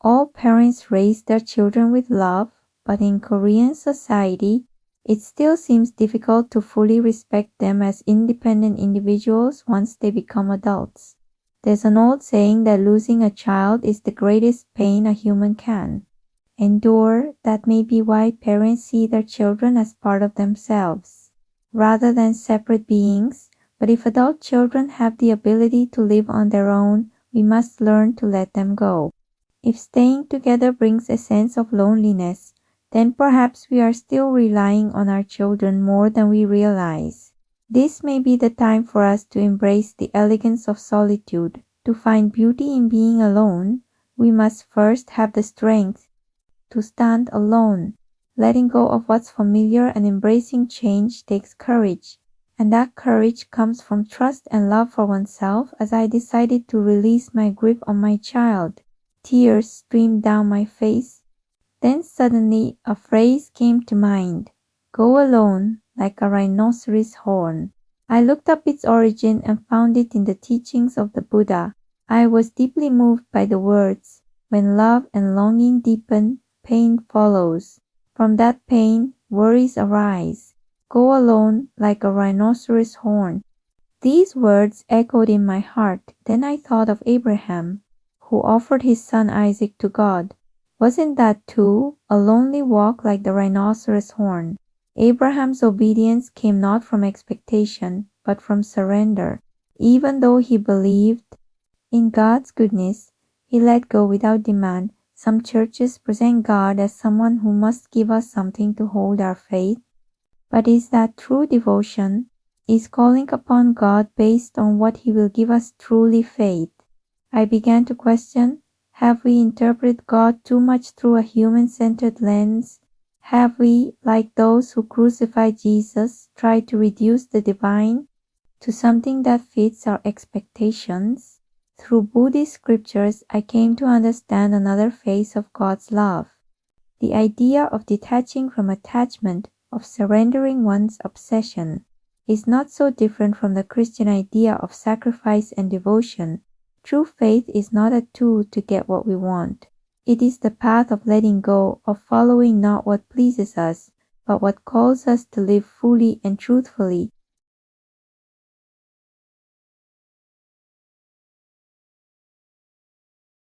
All parents raise their children with love, but in Korean society, it still seems difficult to fully respect them as independent individuals once they become adults. There's an old saying that losing a child is the greatest pain a human can endure. That may be why parents see their children as part of themselves, rather than separate beings. But if adult children have the ability to live on their own, we must learn to let them go. If staying together brings a sense of loneliness, then perhaps we are still relying on our children more than we realize. This may be the time for us to embrace the elegance of solitude. To find beauty in being alone, we must first have the strength to stand alone. Letting go of what's familiar and embracing change takes courage, and that courage comes from trust and love for oneself. As I decided to release my grip on my child, tears streamed down my face. Then suddenly a phrase came to mind, "Go alone like a rhinoceros horn." I looked up its origin and found it in the teachings of the Buddha. I was deeply moved by the words, "When love and longing deepen, pain follows. From that pain, worries arise. Go alone like a rhinoceros horn." These words echoed in my heart. Then I thought of Abraham, who offered his son Isaac to God. Wasn't that too a lonely walk like the rhinoceros horn? Abraham's obedience came not from expectation, but from surrender. Even though he believed in God's goodness, he let go without demand. Some churches present God as someone who must give us something to hold our faith. But is that true devotion? Is calling upon God based on what he will give us truly faith? I began to question, have we interpreted God too much through a human-centered lens? Have we, like those who crucified Jesus, tried to reduce the divine to something that fits our expectations? Through Buddhist scriptures, I came to understand another face of God's love. The idea of detaching from attachment, of surrendering one's obsession, is not so different from the Christian idea of sacrifice and devotion. True faith is not a tool to get what we want. It is the path of letting go, of following not what pleases us, but what calls us to live fully and truthfully.